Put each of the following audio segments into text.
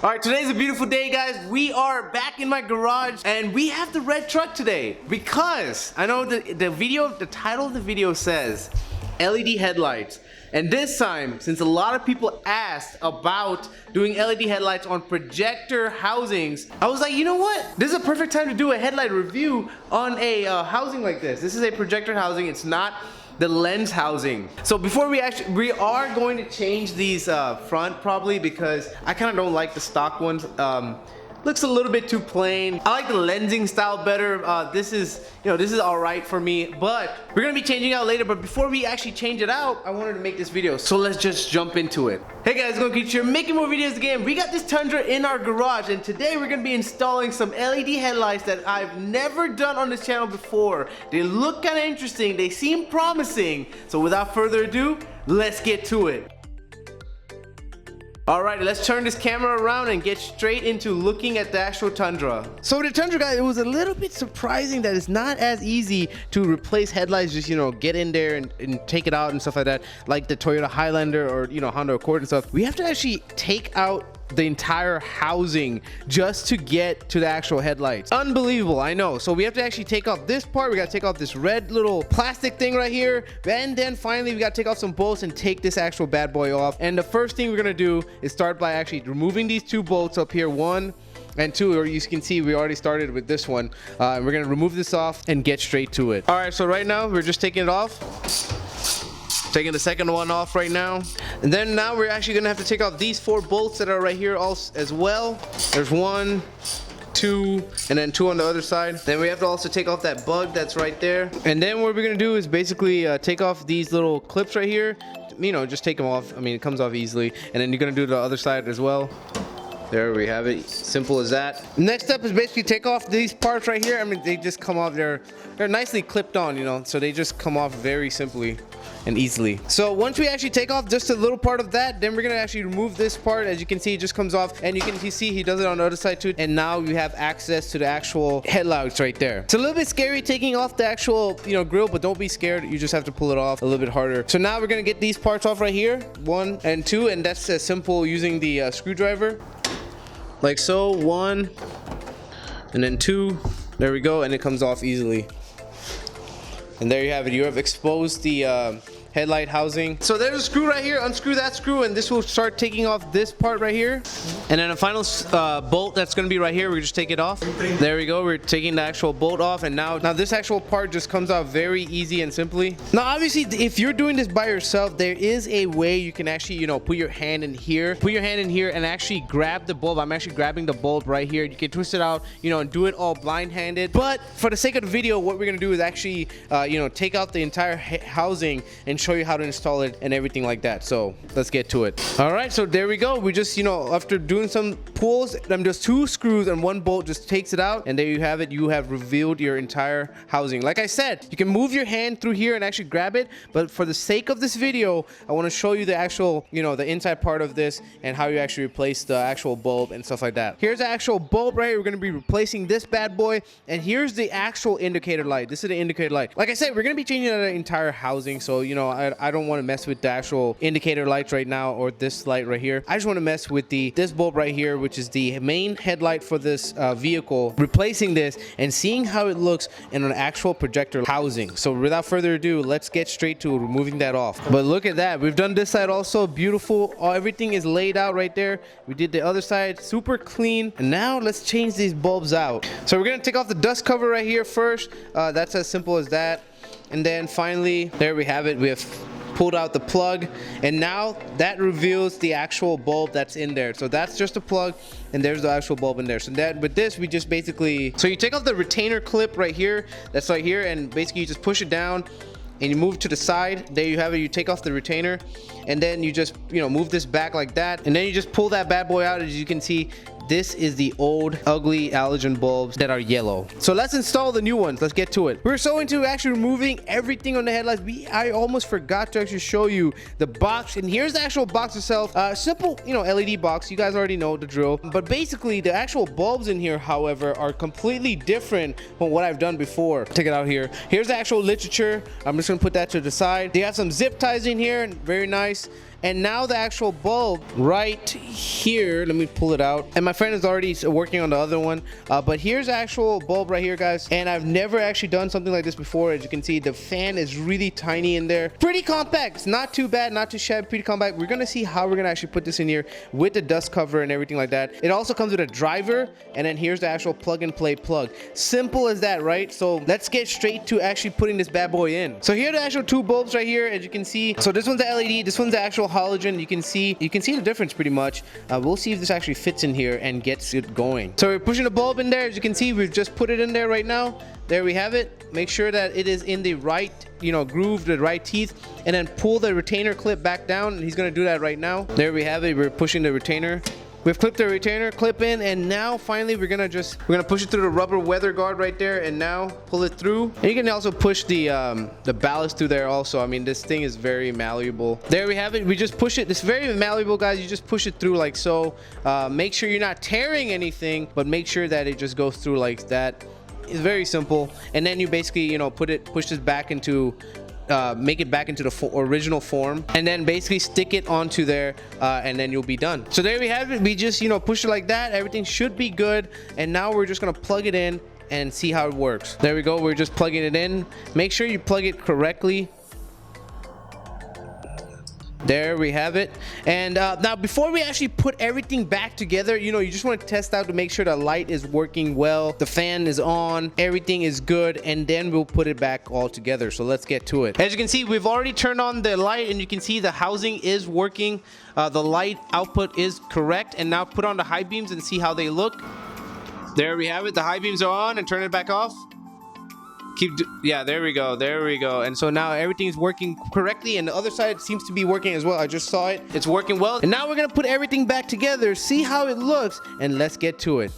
All right, today's a beautiful day, guys. We are back in my garage and we have the red truck today because I know the title of the video says LED headlights. And this time, since a lot of people asked about doing LED headlights on projector housings, I was like, you know what? This is a perfect time to do a headlight review on a housing like this. This is a projector housing. It's not the lens housing. So before we are going to change these front probably because I kind of don't like the stock ones. Looks a little bit too plain. I like the lensing style better. This is all right for me, but we're gonna be changing out later. But before we actually change it out, I wanted to make this video. So let's just jump into it. Hey guys, Gonna Keep here making more videos again. We got this Tundra in our garage, and today we're gonna be installing some LED headlights that I've never done on this channel before. They look kind of interesting. They seem promising. So without further ado, let's get to it. Alright, let's turn this camera around and get straight into looking at the actual Tundra. So the Tundra, guys, it was a little bit surprising that it's not as easy to replace headlights, just, get in there and take it out and stuff like that, like the Toyota Highlander or, Honda Accord and stuff. We have to actually take out the entire housing just to get to the actual headlights. Unbelievable, I know. So we have to actually take off this part. We got to take off this red little plastic thing right here, and then finally we got to take off some bolts and take this actual bad boy off. And the first thing we're gonna do is start by actually removing these two bolts up here, 1 and 2, or you can see we already started with this one. We're gonna remove this off and get straight to it. All right, so right now we're just taking it off. Taking the second one off right now, and then now we're actually gonna have to take off these 4 bolts that are right here also as well. There's 1, 2, and then 2 on the other side. Then we have to also take off that bug that's right there, and then what we're gonna do is basically take off these little clips right here. Just take them off. I mean, it comes off easily, and then you're gonna do the other side as well. There we have it, simple as that. Next step is basically take off these parts right here. I mean, they just come off, they're nicely clipped on, so they just come off very simply and easily. So once we actually take off just a little part of that, then we're gonna actually remove this part. As you can see, it just comes off, and you can see he does it on the other side too. And now you have access to the actual headlights right there. It's a little bit scary taking off the actual grill, but don't be scared. You just have to pull it off a little bit harder. So now we're gonna get these parts off right here, 1 and 2, and that's as simple using the screwdriver. Like so, 1 and then 2, there we go, and it comes off easily. And there you have it. You have exposed the headlight housing. So there's a screw right here. Unscrew that screw, and this will start taking off this part right here. And then a final bolt that's going to be right here. We just take it off. There we go. We're taking the actual bolt off, and now this actual part just comes out very easy and simply. Now, obviously, if you're doing this by yourself, there is a way you can actually, put your hand in here. Put your hand in here and actually grab the bulb. I'm actually grabbing the bulb right here. You can twist it out, and do it all blind-handed. But for the sake of the video, what we're going to do is actually, take out the entire housing and show you how to install it and everything like that. So let's get to it. All right, so there we go. We just after doing some pulls, just 2 screws and 1 bolt just takes it out, and there you have it. You have revealed your entire housing. Like I said, you can move your hand through here and actually grab it, but for the sake of this video, I want to show you the actual the inside part of this and how you actually replace the actual bulb and stuff like that. Here's the actual bulb right here. We're going to be replacing this bad boy, and here's the actual indicator light. This is the indicator light. Like I said, we're going to be changing the entire housing, so I don't want to mess with the actual indicator lights right now, or this light right here. I just want to mess with this bulb right here, which is the main headlight for this vehicle, replacing this and seeing how it looks in an actual projector housing. So without further ado, let's get straight to removing that off. But look at that, we've done this side also. Beautiful. Everything is laid out right there. We did the other side, super clean. And now let's change these bulbs out. So we're going to take off the dust cover right here first. That's as simple as that. And then finally, there we have it. We have pulled out the plug, and now that reveals the actual bulb that's in there. So that's just a plug, and there's the actual bulb in there. So that with this, we just basically, so you take off the retainer clip right here, that's right here, and basically you just push it down and you move to the side. There you have it. You take off the retainer, and then you just move this back like that, and then you just pull that bad boy out. As you can see, This is the old ugly halogen bulbs that are yellow. So let's install the new ones. Let's get to it. We're so into actually removing everything on the headlights. I almost forgot to actually show you the box. And here's the actual box itself. Simple, LED box. You guys already know the drill. But basically, the actual bulbs in here, however, are completely different from what I've done before. Take it out here. Here's the actual literature. I'm just gonna put that to the side. They have some zip ties in here, very nice. And now the actual bulb right here, let me pull it out. And my friend is already working on the other one, but here's the actual bulb right here, guys. And I've never actually done something like this before. As you can see, the fan is really tiny in there. Pretty compact. It's not too bad, not too shabby, pretty compact. We're gonna see how we're gonna actually put this in here with the dust cover and everything like that. It also comes with a driver, and then here's the actual plug and play plug. Simple as that, right? So let's get straight to actually putting this bad boy in. So here are the actual two bulbs right here, as you can see. So this one's the LED, this one's the actual halogen. You can see the difference pretty much. We'll see if this actually fits in here and gets it going. So we're pushing the bulb in there. As you can see, we've just put it in there right now. There we have it. Make sure that it is in the right, groove, the right teeth, and then pull the retainer clip back down. And he's gonna do that right now. There we have it. We're pushing the retainer. We've clipped the retainer clip in, and now finally we're gonna push it through the rubber weather guard right there, and now pull it through. And you can also push the ballast through there also. I mean, this thing is very malleable. There we have it. We just push it. It's very malleable, guys. You just push it through like so. Make sure you're not tearing anything, but make sure that it just goes through like that. It's very simple. And then you basically, push this back into make it back into the original form, and then basically stick it onto there, and then you'll be done. So there we have it. We just push it like that. Everything should be good, and now we're just gonna plug it in and see how it works. There we go. We're just plugging it in. Make sure you plug it correctly. There we have it. And now before we actually put everything back together, you just want to test out to make sure the light is working well, the fan is on, everything is good, and then we'll put it back all together. So let's get to it. As you can see, we've already turned on the light, and you can see the housing is working. The light output is correct. And now put on the high beams and see how they look. There we have it. The high beams are on, and turn it back off. Yeah, there we go. And so now everything's working correctly, and the other side seems to be working as well. I just saw it. It's working well. And now we're gonna put everything back together, see how it looks, and let's get to it.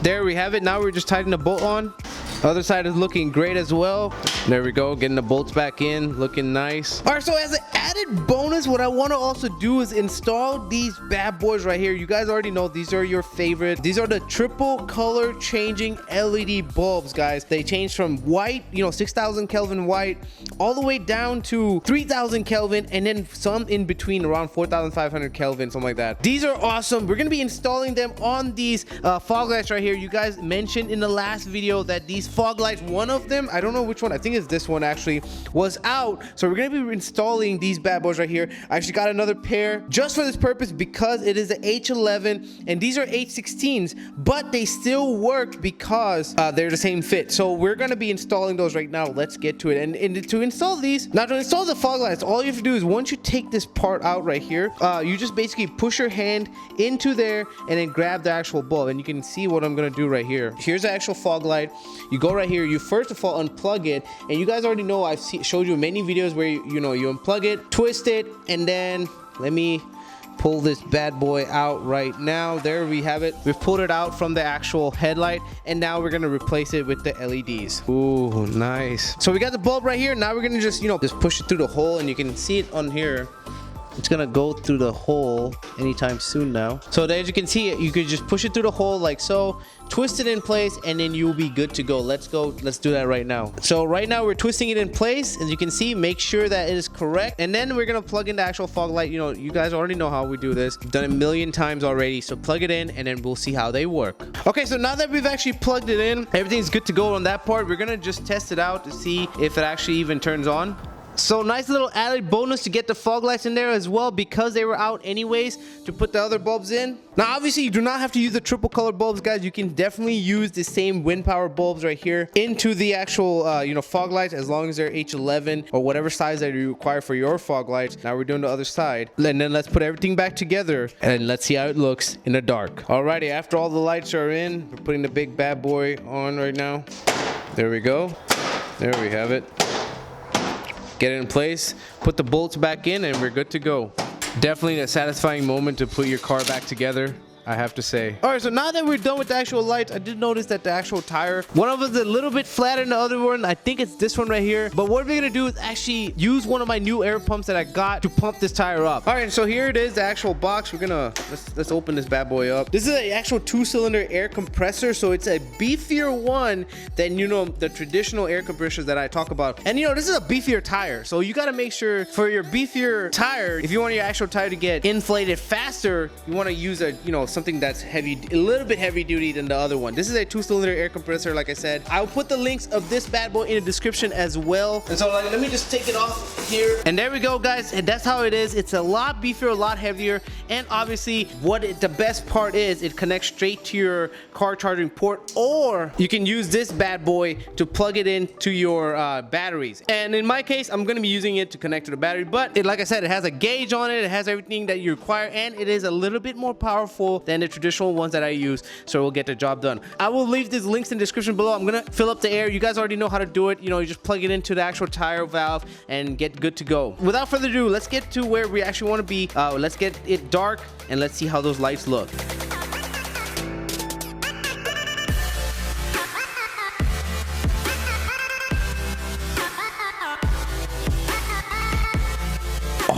There we have it. Now we're just tightening the bolt on. Other side is looking great as well. There we go, getting the bolts back in, looking nice. All right, so as an added bonus, what I want to also do is install these bad boys right here. You guys already know these are your favorite. These are the triple color changing LED bulbs, guys. They change from white, 6,000 Kelvin white, all the way down to 3,000 Kelvin, and then some in between around 4,500 Kelvin, something like that. These are awesome. We're gonna be installing them on these fog lights right here. You guys mentioned in the last video that these fog lights, one of them, I don't know which one, I think it's this one actually, was out. So we're gonna be installing these bad boys right here. I actually got another pair just for this purpose because it is the H11 and these are H16s, but they still work because they're the same fit. So we're gonna be installing those right now. Let's get to it. And to install these, now to install the fog lights, all you have to do is once you take this part out right here, you just basically push your hand into there and then grab the actual bulb, and you can see what I'm gonna do right here. Here's the actual fog light. You go right here, you first of all unplug it, and you guys already know I've showed you many videos where you unplug it, twist it, and then let me pull this bad boy out right now. There we have it. We've pulled it out from the actual headlight, and now we're gonna replace it with the LEDs. Ooh, nice. So we got the bulb right here. Now we're gonna just push it through the hole, and you can see it on here. It's gonna go through the hole anytime soon now. So as you can see, you could just push it through the hole like so, twist it in place, and then you'll be good to go. Let's do that right now. So right now we're twisting it in place. As you can see, make sure that it is correct, and then we're gonna plug in the actual fog light. You guys already know how we do this. We've done it a million times already. So plug it in, and then we'll see how they work. Okay, so now that we've actually plugged it in, everything's good to go on that part. We're gonna just test it out to see if it actually even turns on. So nice little added bonus to get the fog lights in there as well, because they were out anyways, to put the other bulbs in. Now obviously you do not have to use the triple color bulbs, guys. You can definitely use the same wind power bulbs right here into the actual fog lights, as long as they're H11 or whatever size that you require for your fog lights. Now we're doing the other side, and then let's put everything back together and let's see how it looks in the dark. Alrighty, after all the lights are in, we're putting the big bad boy on right now. There we go. There we have it. Get it in place, put the bolts back in, and we're good to go. Definitely a satisfying moment to put your car back together. I have to say. All right, so now that we're done with the actual lights, I did notice that the actual tire, one of us is a little bit flatter than the other one. I think it's this one right here. But what we're gonna do is actually use one of my new air pumps that I got to pump this tire up. All right, so here it is, the actual box. We're gonna let's open this bad boy up. This is an actual 2-cylinder air compressor, so it's a beefier one than, you know, the traditional air compressors that I talk about. And you know, this is a beefier tire, so you got to make sure for your beefier tire, if you want your actual tire to get inflated faster, you want to use a, you know, something that's heavy, a little bit heavy duty than the other one. This is a 2-cylinder air compressor. Like I said, I'll put the links of this bad boy in the description as well. And so, like, let me just take it off here, and there we go, guys. And that's how it is. It's a lot beefier, a lot heavier, and obviously the best part is it connects straight to your car charging port, or you can use this bad boy to plug it into your batteries. And in my case, I'm going to be using it to connect to the battery, but like I said, it has a gauge on it. It has everything that you require, and it is a little bit more powerful than the traditional ones that I use, so we'll get the job done. I will leave these links in the description below. I'm going to fill up the air. You guys already know how to do it. You know, you just plug it into the actual tire valve and get good to go. Without further ado, let's get to where we actually want to be. Let's get it dark and let's see how those lights look.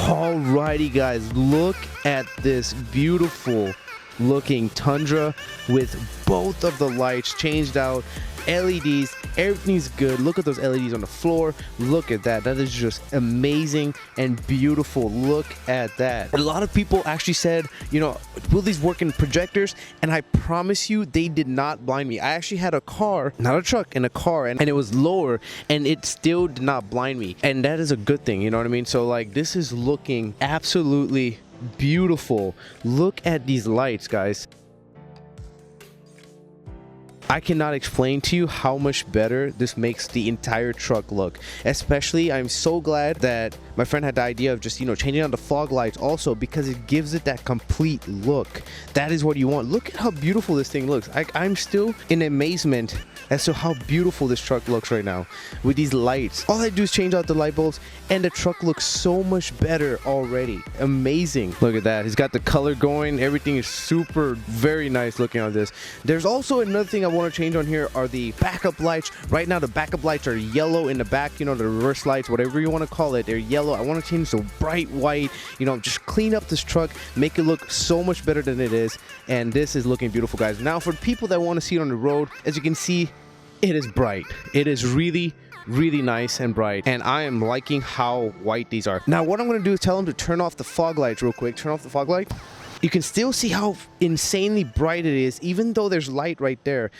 Alrighty, guys, look at this beautiful looking Tundra with both of the lights changed out, LEDs, everything's good. Look at those LEDs on the floor. Look at that. That is just amazing and beautiful. Look at that. A lot of people actually said, you know, will these work in projectors? And I promise you, they did not blind me. I actually had a car, not a truck, in a car, and it was lower, and it still did not blind me. And that is a good thing, you know what I mean? So, like, this is looking absolutely beautiful. Look at these lights, guys. I cannot explain to you how much better this makes the entire truck look. Especially, I'm so glad that my friend had the idea of just, you know, changing out the fog lights also, because it gives it that complete look. That is what you want. Look at how beautiful this thing looks. I'm still in amazement as to how beautiful this truck looks right now with these lights. All I do is change out the light bulbs and the truck looks so much better already. Amazing. Look at that. He's got the color going. Everything is super, very nice looking on this. There's also another thing I want to change on here are the backup lights. Right now the backup lights are yellow in the back, you know, the reverse lights, whatever you want to call it, they're yellow. I want to change to bright white, you know, just clean up this truck, make it look so much better than it is. And this is looking beautiful, guys. Now for people that want to see it on the road, as you can see, it is bright. It is really nice and bright, and I am liking how white these are. Now what I'm going to do is tell them to turn off the fog lights real quick. Turn off the fog light. You can still see how insanely bright it is, even though there's light right there,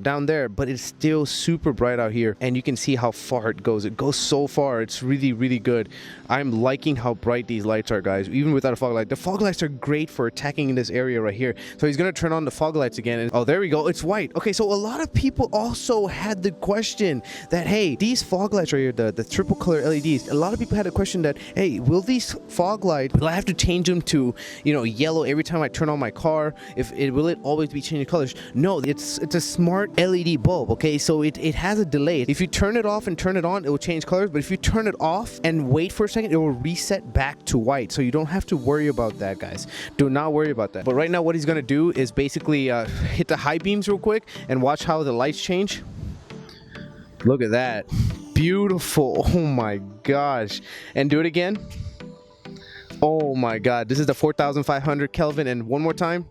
down there, but it's still super bright out here, and you can see how far it goes. It goes so far. It's really good. I'm liking how bright these lights are, guys, even without a fog light. The fog lights are great for attacking in this area right here. So he's gonna turn on the fog lights again, and oh, there we go, it's white. Okay, so a lot of people also had the question that, hey, these fog lights right here, the triple color LEDs, a lot of people had a question that, hey, will these fog lights, will I have to change them to, you know, yellow every time I turn on my car? Will it always be changing colors? No, it's a smart LED bulb. Okay, so it has a delay. If you turn it off and turn it on, it will change colors, but if you turn it off and wait for a second, it will reset back to white. So you don't have to worry about that, guys. Do not worry about that. But right now what he's gonna do is basically hit the high beams real quick and watch how the lights change. Look at that, beautiful. Oh my gosh. And do it again. Oh my god, this is the 4,500 Kelvin, and one more time.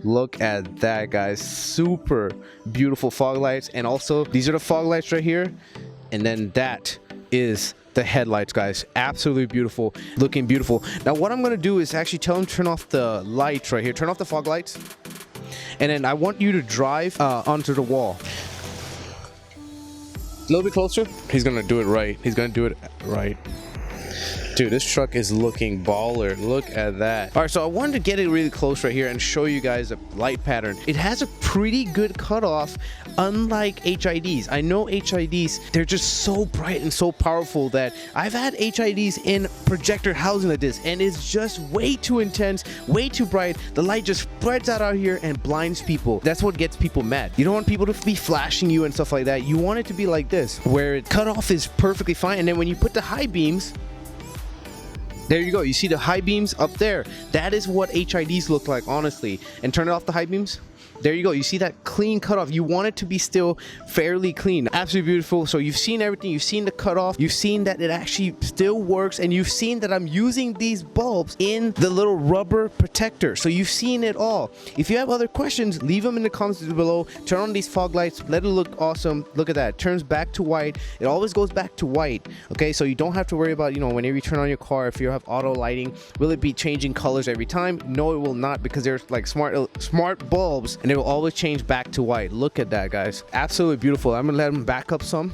Look at that, guys. Super beautiful fog lights. And also these are the fog lights right here, and then that is the headlights, guys. Absolutely beautiful, looking beautiful. Now what I'm gonna do is actually tell him to turn off the lights right here, turn off the fog lights, and then I want you to drive onto the wall a little bit closer. He's gonna do it right. He's gonna do it right. Dude, this truck is looking baller. Look at that. All right, so I wanted to get it really close right here and show you guys the light pattern. It has a pretty good cutoff, unlike HIDs. I know HIDs, they're just so bright and so powerful that I've had HIDs in projector housing like this, and it's just way too intense, way too bright. The light just spreads out here and blinds people. That's what gets people mad. You don't want people to be flashing you and stuff like that. You want it to be like this, where it cutoff is perfectly fine, and then when you put the high beams, There you go. You see the high beams up there. That is what HIDs look like, honestly. And turn it off the high beams. There you go. You see that clean cutoff. You want it to be still fairly clean. Absolutely beautiful. So you've seen everything. You've seen the cutoff. You've seen that it actually still works. And you've seen that I'm using these bulbs in the little rubber protector. So you've seen it all. If you have other questions, leave them in the comments below. Turn on these fog lights. Let it look awesome. Look at that. It turns back to white. It always goes back to white. Okay, so you don't have to worry about, you know, whenever you turn on your car, if you have auto lighting, will it be changing colors every time? No, it will not, because there's like smart bulbs, and it will always change back to white. Look at that, guys. Absolutely beautiful. I'm gonna let them back up some.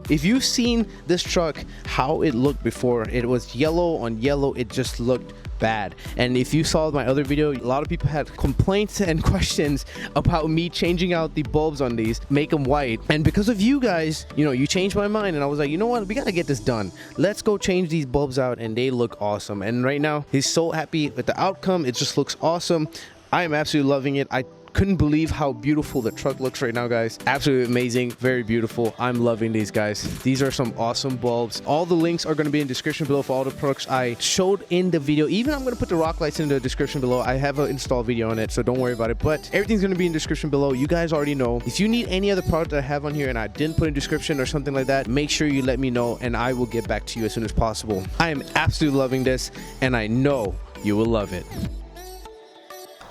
If you've seen this truck, how it looked before, it was yellow on yellow. It just looked bad. And if you saw my other video, a lot of people had complaints and questions about me changing out the bulbs on these, make them white. And because of you guys, you know, you changed my mind, and I was like, you know what, we gotta get this done. Let's go change these bulbs out, and they look awesome. And right now, he's so happy with the outcome. It just looks awesome. I am absolutely loving it. I couldn't believe how beautiful the truck looks right now, guys. Absolutely amazing. Very beautiful. I'm loving these, guys. These are some awesome bulbs. All the links are going to be in the description below for all the products I showed in the video. Even I'm going to put the rock lights in the description below. I have an install video on it, so don't worry about it. But everything's going to be in the description below. You guys already know. If you need any other product that I have on here and I didn't put in the description or something like that, make sure you let me know, and I will get back to you as soon as possible. I am absolutely loving this, and I know you will love it.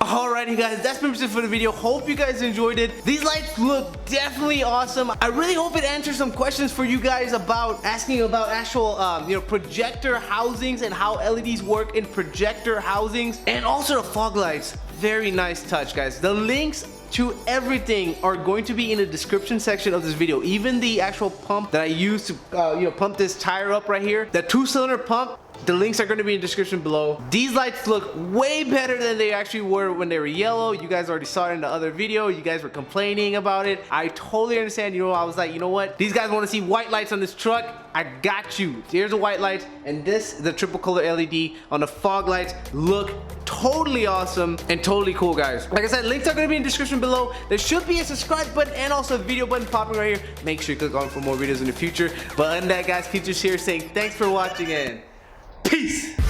Alrighty, guys, that's pretty much it for the video. Hope you guys enjoyed it. These lights look definitely awesome. I really hope it answers some questions for you guys about asking about actual you know, projector housings and how LEDs work in projector housings, and also the fog lights. Very nice touch, guys. The links to everything are going to be in the description section of this video. Even the actual pump that I use to you know, pump this tire up right here, the 2-cylinder pump, the links are going to be in the description below. These lights look way better than they actually were when they were yellow. You guys already saw it in the other video. You guys were complaining about it. I totally understand. You know, I was like, you know what? These guys want to see white lights on this truck. I got you. Here's a white light, and this, the triple color LED on the fog lights, look totally awesome and totally cool, guys. Like I said, links are going to be in the description below. There should be a subscribe button and also a video button popping right here. Make sure you click on for more videos in the future. But other than that, guys, keep just here saying thanks for watching, and peace.